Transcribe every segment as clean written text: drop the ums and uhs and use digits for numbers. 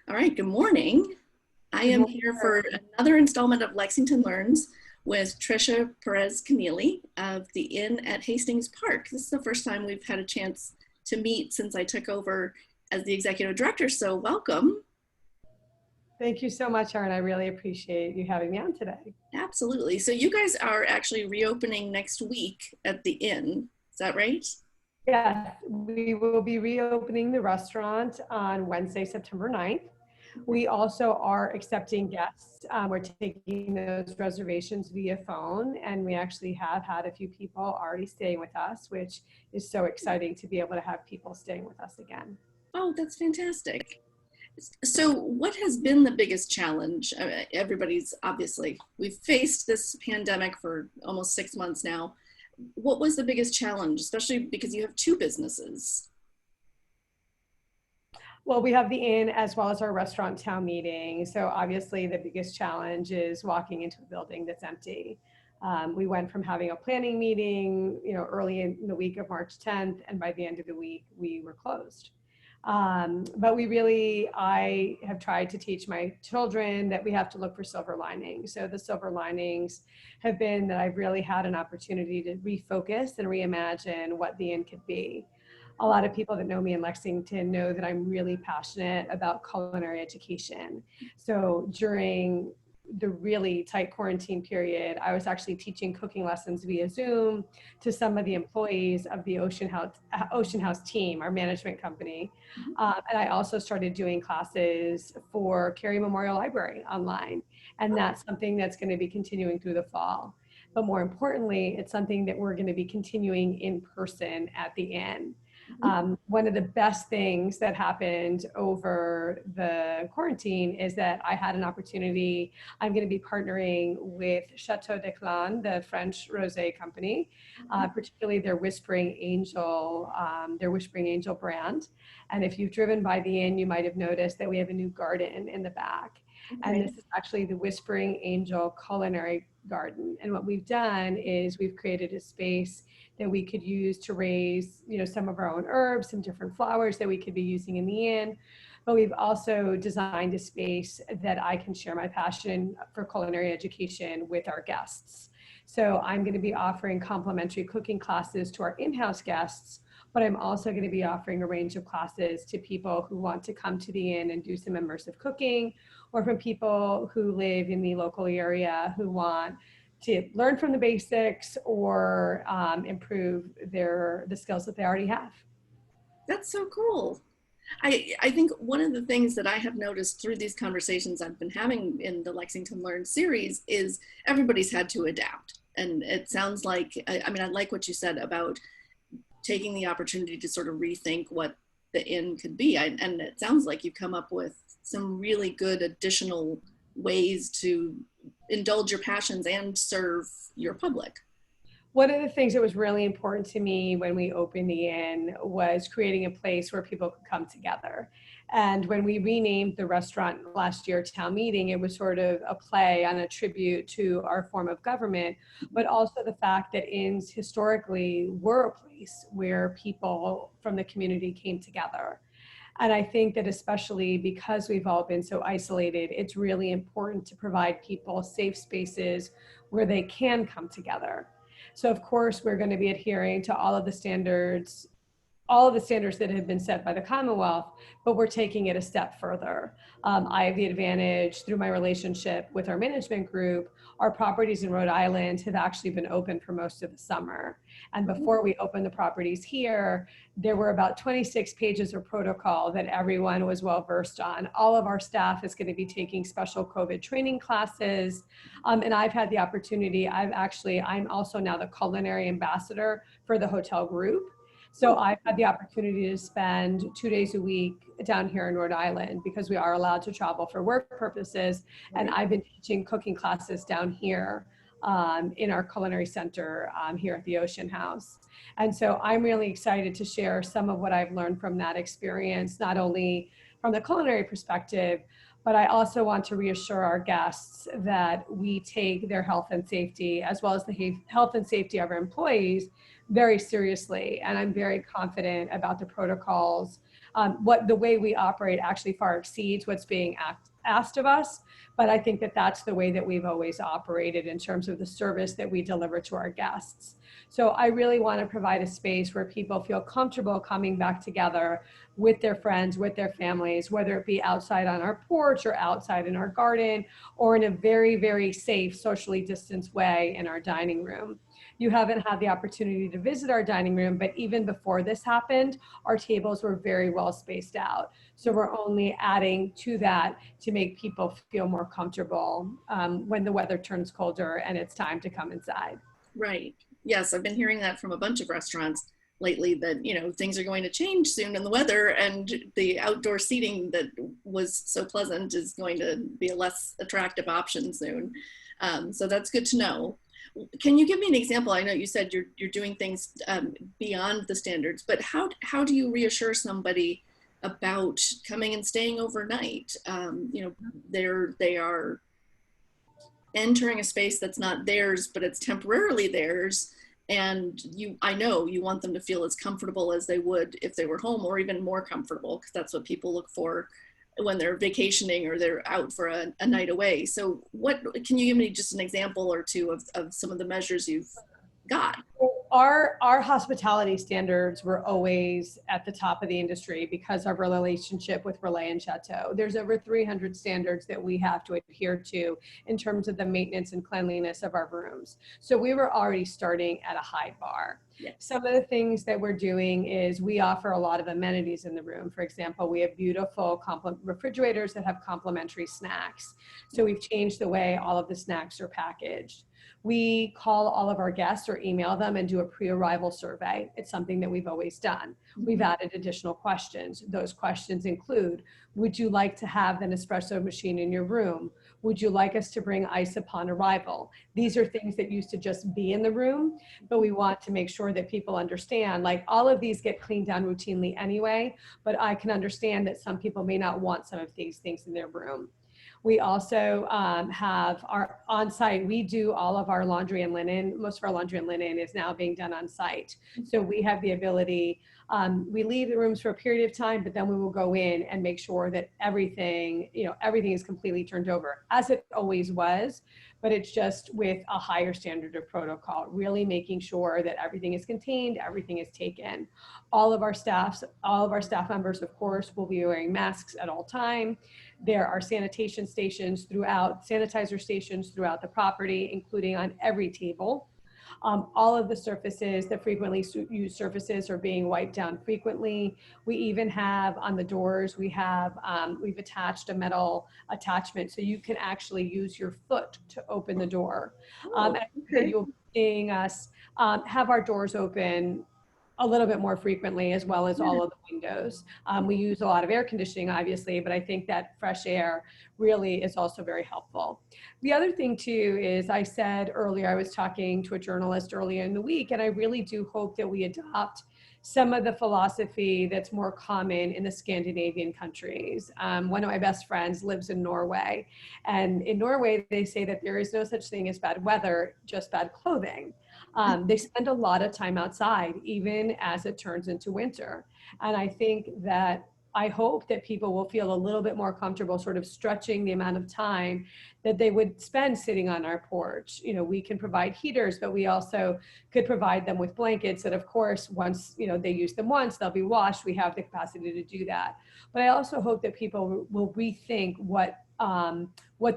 All right, good morning. I Good am morning. here for another installment of Lexington Learns with Trisha Pérez Kennealy of the Inn at Hastings Park. This is the first time we've had a chance to meet since I took over as the executive director, so welcome. Thank you so much, Erin. I really appreciate you having me on today. Absolutely. So you guys are actually reopening next week at the Inn, is that right? Yes, we will be reopening the restaurant on Wednesday, September 9th. We also are accepting guests. We're taking those reservations via phone, and we actually have had a few people already staying with us, which is so exciting to be able to have people staying with us again. Oh, that's fantastic. So, what has been the biggest challenge? Everybody's obviously, we've faced this pandemic for almost 6 months now. What was the biggest challenge, especially because you have two businesses? Well, we have the inn as well as our restaurant town meeting. So obviously the biggest challenge is walking into a building that's empty. We went from having a planning meeting, early in the week of March 10th, and by the end of the week, we were closed. But I have tried to teach my children that we have to look for silver linings. So the silver linings have been that I've really had an opportunity to refocus and reimagine what the inn could be. A lot of people that know me in Lexington know that I'm really passionate about culinary education. So during the really tight quarantine period, I was actually teaching cooking lessons via Zoom to some of the employees of the Ocean House team, our management company. And I also started doing classes for Cary Memorial Library online. And that's something that's going to be continuing through the fall. But more importantly, it's something that we're going to be continuing in person at the inn. One of the best things that happened over the quarantine is that I had an opportunity. I'm going to be partnering with Chateau de Clan, the French rosé company, particularly their Whispering Angel brand. And if you've driven by the inn, you might have noticed that we have a new garden in the back. And this is actually the Whispering Angel Culinary Garden. And what we've done is we've created a space that we could use to raise, some of our own herbs, some different flowers that we could be using in the inn. But we've also designed a space that I can share my passion for culinary education with our guests. So I'm going to be offering complimentary cooking classes to our in-house guests, but I'm also going to be offering a range of classes to people who want to come to the inn and do some immersive cooking, or from people who live in the local area who want to learn from the basics or improve the skills that they already have. That's so cool. I think one of the things that I have noticed through these conversations I've been having in the Lexington Learn series is everybody's had to adapt. And it sounds like, I like what you said about taking the opportunity to sort of rethink what the inn could be. And it sounds like you've come up with some really good additional ways to indulge your passions and serve your public. One of the things that was really important to me when we opened the inn was creating a place where people could come together. And when we renamed the restaurant last year town meeting, it was sort of a play on a tribute to our form of government, but also the fact that inns historically were a place where people from the community came together. And I think that especially because we've all been so isolated, it's really important to provide people safe spaces where they can come together. So of course, we're going to be adhering to all of the standards that have been set by the Commonwealth, but we're taking it a step further. I have the advantage through my relationship with our management group. Our properties in Rhode Island have actually been open for most of the summer. And before we opened the properties here, there were about 26 pages of protocol that everyone was well versed on. All of our staff is going to be taking special COVID training classes. And I've had the opportunity, I'm also now the culinary ambassador for the hotel group. So I've had the opportunity to spend 2 days a week down here in Rhode Island because we are allowed to travel for work purposes. And I've been teaching cooking classes down here in our culinary center here at the Ocean House. And so I'm really excited to share some of what I've learned from that experience, not only from the culinary perspective, but I also want to reassure our guests that we take their health and safety, as well as the health and safety of our employees, very seriously. And I'm very confident about the protocols What the way we operate actually far exceeds what's being asked of us. But I think that that's the way that we've always operated in terms of the service that we deliver to our guests. So I really want to provide a space where people feel comfortable coming back together with their friends, with their families, whether it be outside on our porch or outside in our garden, or in a very, very safe, socially distanced way in our dining room. You haven't had the opportunity to visit our dining room, but even before this happened, our tables were very well spaced out. So we're only adding to that to make people feel more comfortable when the weather turns colder and it's time to come inside. Right. Yes, I've been hearing that from a bunch of restaurants lately that, you know, things are going to change soon in the weather, and the outdoor seating that was so pleasant is going to be a less attractive option soon. So that's good to know. Can you give me an example? I know you said you're doing things beyond the standards, but how do you reassure somebody about coming and staying overnight? You know, they are entering a space that's not theirs, but it's temporarily theirs. And I know you want them to feel as comfortable as they would if they were home, or even more comfortable, because that's what people look for when they're vacationing or they're out for a night away. So what, can you give me just an example or two of some of the measures you've got? Our hospitality standards were always at the top of the industry because of our relationship with Relais and Chateau. There's over 300 standards that we have to adhere to in terms of the maintenance and cleanliness of our rooms. So we were already starting at a high bar. Yes. Some of the things that we're doing is we offer a lot of amenities in the room. For example, we have beautiful refrigerators that have complimentary snacks. So we've changed the way all of the snacks are packaged. We call all of our guests or email them and do a pre-arrival survey. It's something that we've always done. We've added additional questions. Those questions include, would you like to have an espresso machine in your room? Would you like us to bring ice upon arrival? These are things that used to just be in the room, but we want to make sure that people understand, like, all of these get cleaned down routinely anyway, but I can understand that some people may not want some of these things in their room. We also have our on-site, we do all of our laundry and linen. Most of our laundry and linen is now being done on site. So we have the ability, we leave the rooms for a period of time, but then we will go in and make sure that everything is completely turned over, as it always was, but it's just with a higher standard of protocol, really making sure that everything is contained, everything is taken. All of our staff members, of course, will be wearing masks at all time. There are sanitizer stations throughout the property, including on every table. All of the surfaces, the frequently used surfaces, are being wiped down frequently. We even have on the doors, we've attached a metal attachment so you can actually use your foot to open the door. And you'll be seeing us have our doors open a little bit more frequently, as well as all of the windows. We use a lot of air conditioning, obviously, but I think that fresh air really is also very helpful. The other thing too is, I said earlier, I was talking to a journalist earlier in the week, and I really do hope that we adopt some of the philosophy that's more common in the Scandinavian countries. One of my best friends lives in Norway, and in Norway, they say that there is no such thing as bad weather, just bad clothing. They spend a lot of time outside, even as it turns into winter. And I hope that people will feel a little bit more comfortable sort of stretching the amount of time that they would spend sitting on our porch. You know, we can provide heaters, but we also could provide them with blankets that, of course, once, they use them once, they'll be washed. We have the capacity to do that. But I also hope that people will rethink what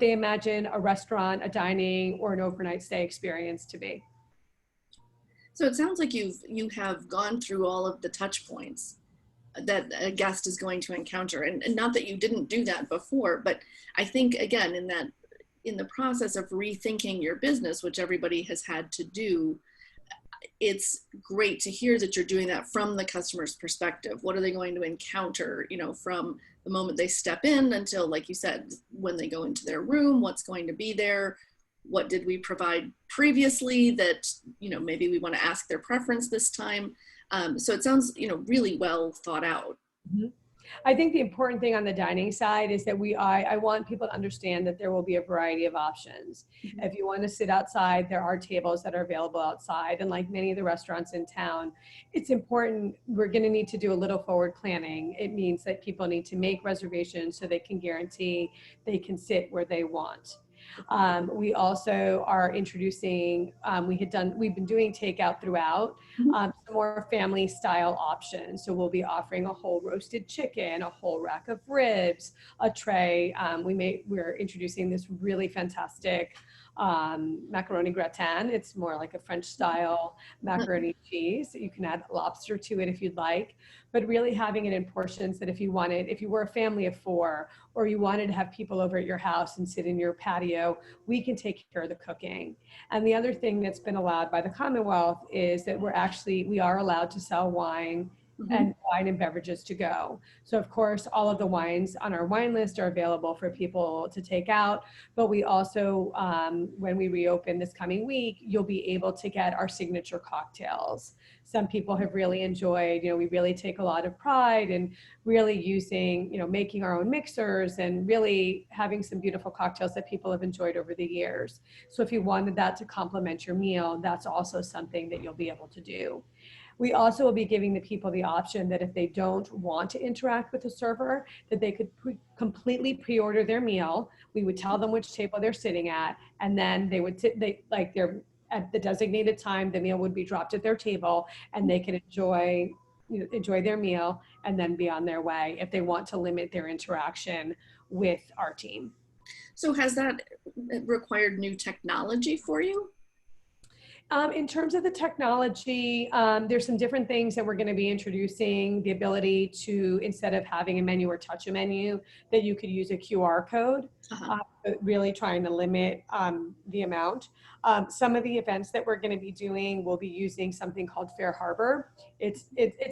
they imagine a restaurant, a dining, or an overnight stay experience to be. So it sounds like you have gone through all of the touch points that a guest is going to encounter, and not that you didn't do that before, but I think, again, in the process of rethinking your business, which everybody has had to do, it's great to hear that you're doing that from the customer's perspective. What are they going to encounter, from the moment they step in until, like you said, when they go into their room, what's going to be there? What did we provide previously that, maybe we want to ask their preference this time? So it sounds, really well thought out. Mm-hmm. I think the important thing on the dining side is that I want people to understand that there will be a variety of options. Mhm. If you want to sit outside, there are tables that are available outside. And like many of the restaurants in town, it's important. We're going to need to do a little forward planning. It means that people need to make reservations so they can guarantee they can sit where they want. We also are introducing, we've been doing takeout throughout, Mhm. some more family style options. So we'll be offering a whole roasted chicken, a whole rack of ribs, a tray. We're introducing this really fantastic macaroni gratin. It's more like a French style macaroni cheese. You can add lobster to it if you'd like, but really having it in portions that if you were a family of 4, or you wanted to have people over at your house and sit in your patio, we can take care of the cooking. And the other thing that's been allowed by the Commonwealth is that we are allowed to sell wine Mhm. and wine and beverages to go. So of course, all of the wines on our wine list are available for people to take out, but we also, when we reopen this coming week, you'll be able to get our signature cocktails. Some people have really enjoyed, we really take a lot of pride in really using, making our own mixers and really having some beautiful cocktails that people have enjoyed over the years. So if you wanted that to complement your meal, that's also something that you'll be able to do. We also will be giving the people the option that if they don't want to interact with the server, that they could completely pre-order their meal. We would tell them which table they're sitting at, and then they would sit, they're at the designated time, the meal would be dropped at their table, and they can enjoy their meal and then be on their way if they want to limit their interaction with our team. So has that required new technology for you? In terms of the technology, there's some different things that we're going to be introducing. The ability to, instead of having a menu or touch a menu, that you could use a QR code, Uh-huh. really trying to limit the amount. Some of the events that we're going to be doing will be using something called Fair Harbor. It's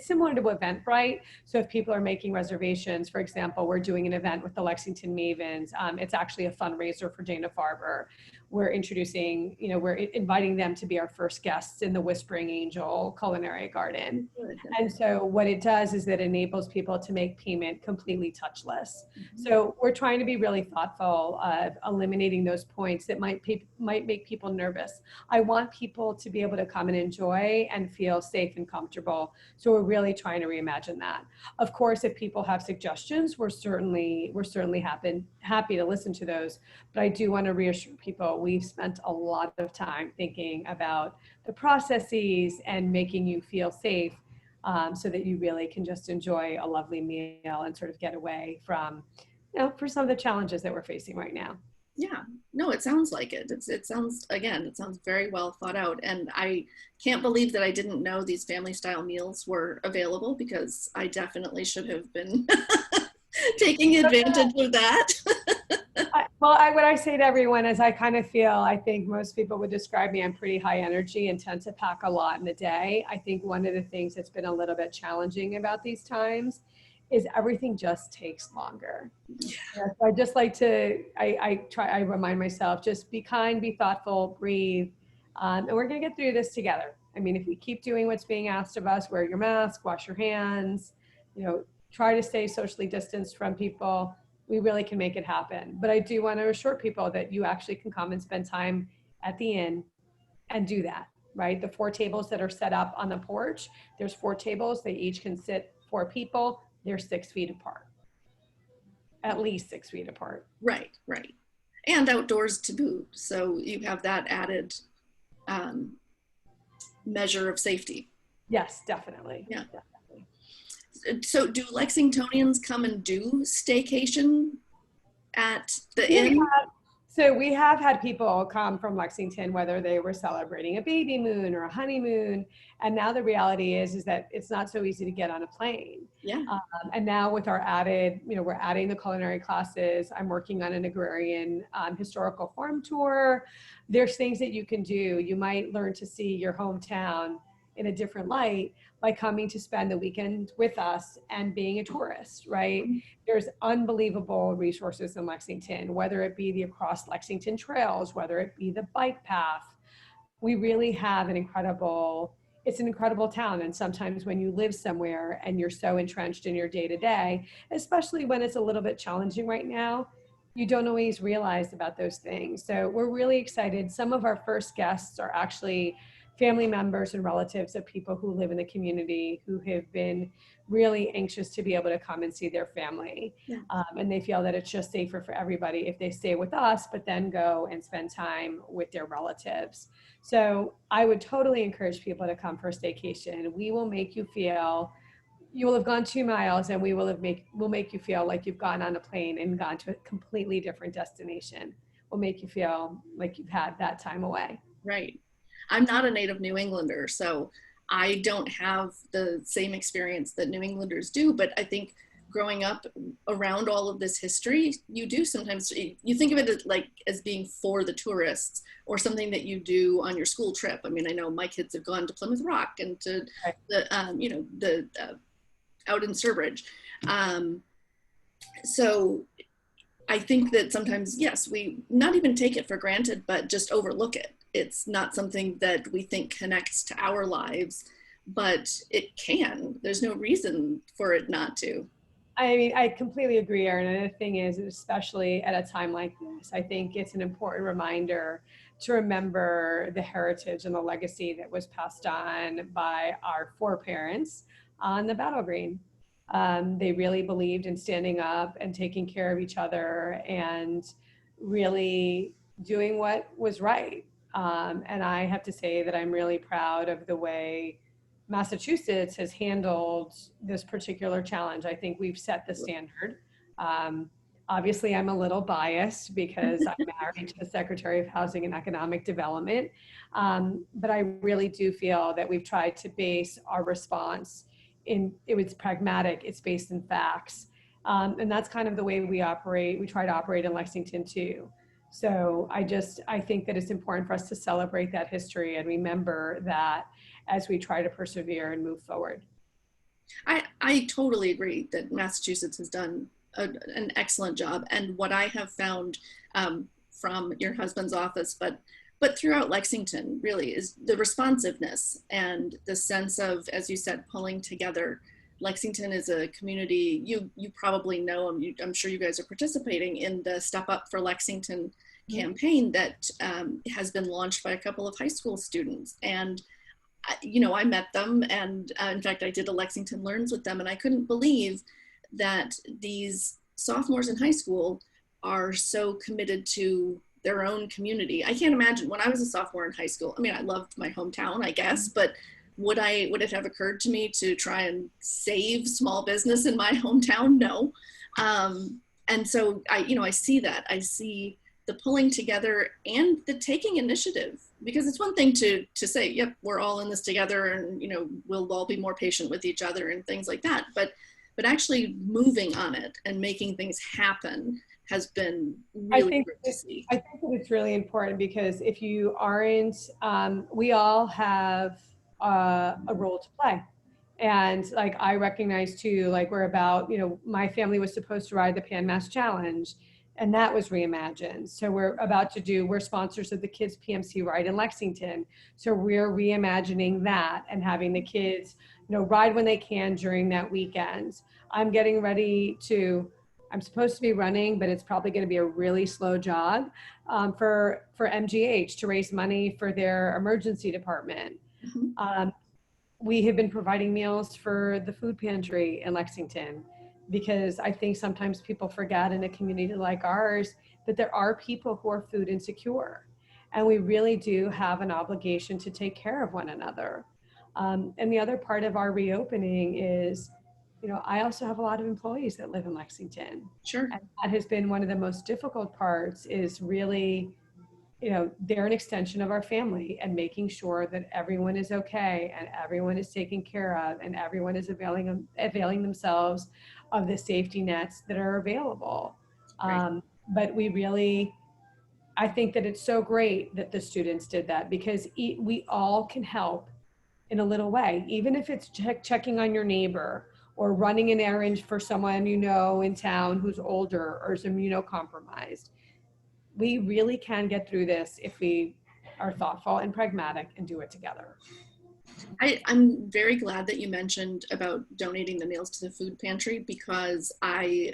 similar to Eventbrite. So if people are making reservations, for example, we're doing an event with the Lexington Mavens. It's actually a fundraiser for Dana-Farber. We're inviting them to be our first guests in the Whispering Angel Culinary Garden. Good. And so what it does is that it enables people to make payment completely touchless. Mhm. So we're trying to be really thoughtful of eliminating those points that might make people nervous. I want people to be able to come and enjoy and feel safe and comfortable. So we're really trying to reimagine that. Of course, if people have suggestions, we're certainly happy to listen to those. But I do want to reassure people, we've spent a lot of time thinking about the processes and making you feel safe, so that you really can just enjoy a lovely meal and sort of get away from, for some of the challenges that we're facing right now. Yeah, no, it sounds like it. It sounds, again, it sounds very well thought out. And I can't believe that I didn't know these family style meals were available, because I definitely should have been taking advantage of that. What I say to everyone is I think most people would describe me, I'm pretty high energy and tend to pack a lot in a day. I think one of the things that's been a little bit challenging about these times is everything just takes longer. Yeah, so I just like to, I remind myself, just be kind, be thoughtful, breathe, and we're gonna get through this together. I mean, if we keep doing what's being asked of us, wear your mask, wash your hands, try to stay socially distanced from people, we really can make it happen. But I do want to assure people that you actually can come and spend time at the inn and do that, right? The 4 tables that are set up on the porch, there's 4 tables, they each can sit 4 people, they're 6 feet apart. At least 6 feet apart. Right, right. And outdoors to boot. So you have that added measure of safety. Yes, definitely. Yeah. Definitely. So do Lexingtonians come and do staycation at the We inn? we have had people come from Lexington, whether they were celebrating a baby moon or a honeymoon. And now the reality is that it's not so easy to get on a plane. Yeah. And now with our we're adding the culinary classes. I'm working on an agrarian historical farm tour. There's things that you can do. You might learn to see your hometown in a different light by coming to spend the weekend with us and being a tourist, right? There's unbelievable resources in Lexington, whether it be the Across Lexington trails, whether it be the bike path. We really have an incredible it's an incredible town. And sometimes when you live somewhere and you're so entrenched in your day to day, especially when it's a little bit challenging right now, you don't always realize about those things. So we're really excited. Some of our first guests are actually family members and relatives of people who live in the community who have been really anxious to be able to come and see their family. Yeah. And they feel that it's just safer for everybody if they stay with us, but then go and spend time with their relatives. So I would totally encourage people to come for a staycation. We will make you feel, you will have gone 2 miles, and we'll make you feel like you've gone on a plane and gone to a completely different destination. We'll make you feel like you've had that time away. Right. I'm not a native New Englander, so I don't have the same experience that New Englanders do, but I think growing up around all of this history, you do sometimes, you think of it as like as being for the tourists or something that you do on your school trip. I mean, I know my kids have gone to Plymouth Rock and to the out in Sturbridge. So I think that sometimes, yes, we not even take it for granted, but just overlook it. It's not something that we think connects to our lives, but it can. There's no reason for it not to. I mean, I completely agree, Erin. And the thing is, especially at a time like this, I think it's an important reminder to remember the heritage and the legacy that was passed on by our foreparents on the battle green. They really believed in standing up and taking care of each other and really doing what was right. And I have to say that I'm really proud of the way Massachusetts has handled this particular challenge. I think we've set the standard. Obviously, I'm a little biased because I'm married to the Secretary of Housing and Economic Development. But I really do feel that we've tried to base our response it was pragmatic, it's based in facts. And that's kind of the way we operate. We try to operate in Lexington too. So I think that it's important for us to celebrate that history and remember that as we try to persevere and move forward. I totally agree that Massachusetts has done an excellent job. And what I have found from your husband's office, but throughout Lexington really is the responsiveness and the sense of, as you said, pulling together. Lexington is a community, you probably know, I'm sure you guys are participating in the Step Up for Lexington campaign that has been launched by a couple of high school students. And, I met them, and in fact, I did a Lexington Learns with them, and I couldn't believe that these sophomores in high school are so committed to their own community. I can't imagine when I was a sophomore in high school. I mean, I loved my hometown, I guess, but would it have occurred to me to try and save small business in my hometown? No. And so I see that. I see the pulling together and the taking initiative, because it's one thing to say, yep, we're all in this together and, we'll all be more patient with each other and things like that. But actually moving on it and making things happen has been really great to see. I think that it's really important because if you aren't, we all have a role to play. And like, I recognize too, like we're about, my family was supposed to ride the Pan Mass Challenge, and that was reimagined. So we're sponsors of the Kids PMC Ride in Lexington. So we're reimagining that and having the kids, ride when they can during that weekend. I'm supposed to be running, but it's probably going to be a really slow jog for MGH to raise money for their emergency department. Mm-hmm. We have been providing meals for the food pantry in Lexington, because I think sometimes people forget in a community like ours that there are people who are food insecure, and we really do have an obligation to take care of one another. And the other part of our reopening is, I also have a lot of employees that live in Lexington. Sure. And that has been one of the most difficult parts, is really, they're an extension of our family, and making sure that everyone is okay and everyone is taken care of and everyone is availing themselves of the safety nets that are available. Right. But I think that it's so great that the students did that, because we all can help in a little way, even if it's checking on your neighbor or running an errand for someone in town who's older or is immunocompromised. We really can get through this if we are thoughtful and pragmatic and do it together. I'm very glad that you mentioned about donating the meals to the food pantry, because I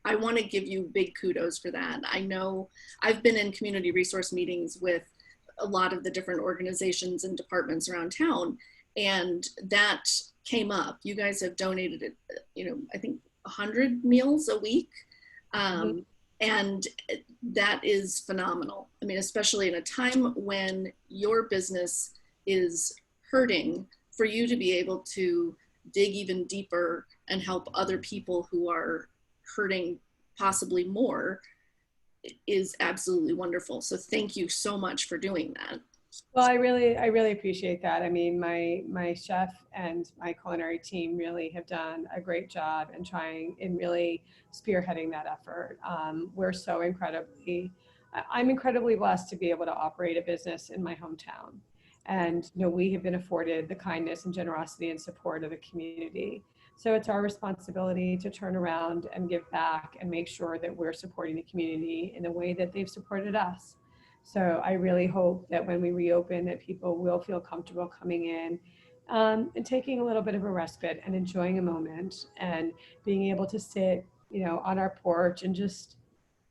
want to give you big kudos for that. I know I've been in community resource meetings with a lot of the different organizations and departments around town, and that came up. You guys have donated it, I think 100 meals a week. Mhm. And that is phenomenal. I mean, especially in a time when your business is hurting, for you to be able to dig even deeper and help other people who are hurting possibly more is absolutely wonderful. So thank you so much for doing that. Well, I really appreciate that. I mean, my chef and my culinary team really have done a great job in trying and really spearheading that effort. We're so I'm incredibly blessed to be able to operate a business in my hometown. And, we have been afforded the kindness and generosity and support of the community. So it's our responsibility to turn around and give back and make sure that we're supporting the community in the way that they've supported us. So I really hope that when we reopen, that people will feel comfortable coming in, and taking a little bit of a respite and enjoying a moment and being able to sit, on our porch and just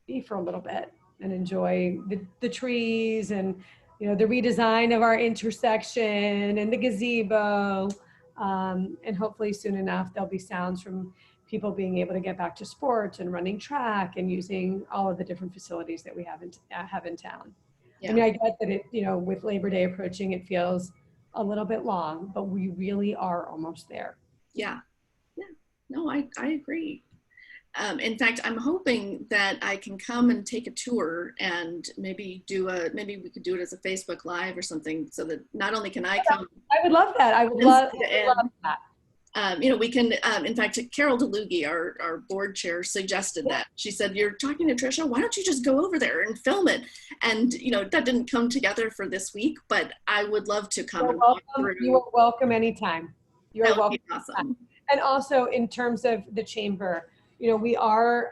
be for a little bit and enjoy the trees and, the redesign of our intersection and the gazebo. And hopefully soon enough, there'll be sounds from people being able to get back to sports and running track and using all of the different facilities that we have in town. I Yeah. mean, I get that with Labor Day approaching, it feels a little bit long, but we really are almost there. Yeah. Yeah. No, I agree. In fact, I'm hoping that I can come and take a tour and maybe we could do it as a Facebook Live or something, so that not only can I come I would love that. I would and love, sit I would love in, that. we can, in fact, Carol DeLugie, our board chair, suggested that. She said, "You're talking to Trisha, why don't you just go over there and film it?" And, that didn't come together for this week, but I would love to come You're and walk welcome. You through. are welcome anytime. That You're would welcome. be awesome. And also in terms of the chamber, we are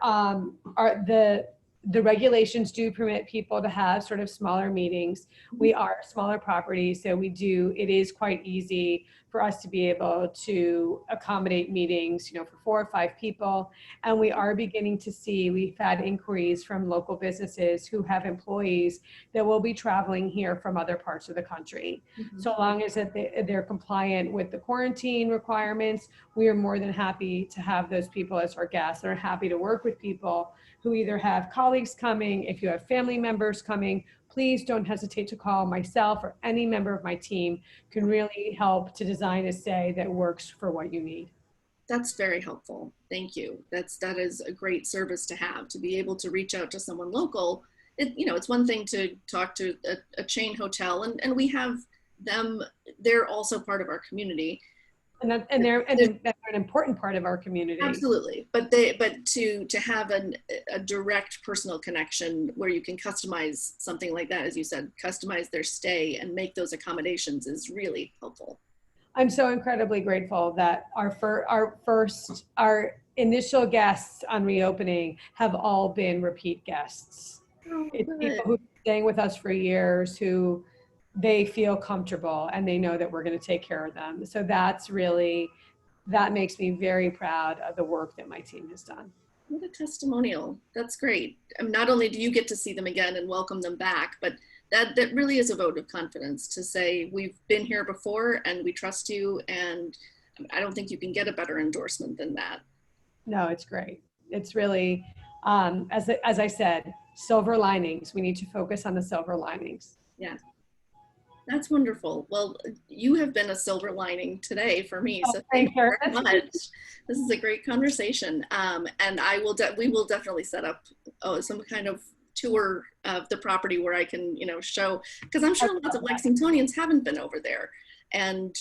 the regulations do permit people to have sort of smaller meetings. We are a smaller property, so it is quite easy for us to be able to accommodate meetings, for 4 or 5 people. And we are beginning to see, we've had inquiries from local businesses who have employees that will be traveling here from other parts of the country. Mhm. So long as they're compliant with the quarantine requirements, we are more than happy to have those people as our guests. They're happy to work with people who either have colleagues coming. If you have family members coming, please don't hesitate to call. Myself or any member of my team can really help to design a stay that works for what you need. That's very helpful. Thank you. That is a great service to have, to be able to reach out to someone local. It's one thing to talk to a chain hotel, and we have them. They're also part of our community. And they're an important part of our community. Absolutely, but to have a direct personal connection where you can customize something like that, as you said, customize their stay and make those accommodations is really helpful. I'm so incredibly grateful that our initial guests on reopening have all been repeat guests. Oh, It's good. people who've been staying with us for years, who they feel comfortable and they know that we're going to take care of them. So that makes me very proud of the work that my team has done. What a testimonial. That's great. Not only do you get to see them again and welcome them back, but that really is a vote of confidence to say, we've been here before and we trust you. And I don't think you can get a better endorsement than that. No, it's great. It's really, as I said, silver linings. We need to focus on the silver linings. Yeah. That's wonderful. Well, you have been a silver lining today for me, so thank you very much. This is a great conversation, and we will definitely set up some kind of tour of the property where I can, show, because I'm sure lots of Lexingtonians haven't been over there, and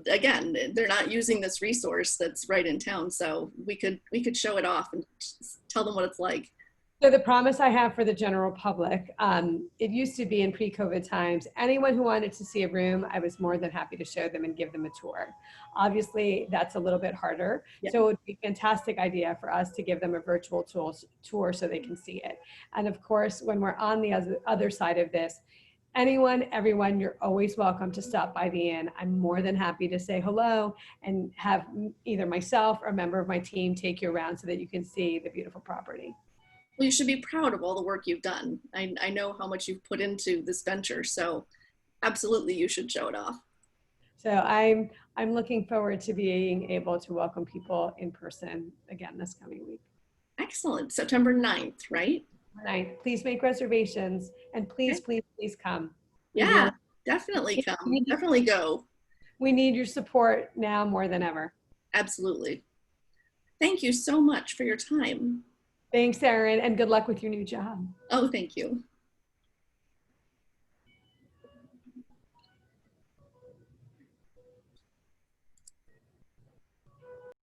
again, they're not using this resource that's right in town, so we could show it off and tell them what it's like. So the promise I have for the general public, it used to be in pre-COVID times, anyone who wanted to see a room, I was more than happy to show them and give them a tour. Obviously, that's a little bit harder. Yeah. So it would be a fantastic idea for us to give them a virtual tour so they can see it. And of course, when we're on the other side of this, Anyone, everyone, you're always welcome to stop by the inn. I'm more than happy to say hello and have either myself or a member of my team take you around so that you can see the beautiful property. Well, you should be proud of all the work you've done. I know how much you've put into this venture, so absolutely you should show it off. So I'm looking forward to being able to welcome people in person again this coming week. Excellent. September 9th, right? Please make reservations and please, Okay. please come. Yeah, definitely come. Definitely go. We need your support now more than ever. Absolutely. Thank you so much for your time. Thanks, Erin, and good luck with your new job. Oh, thank you.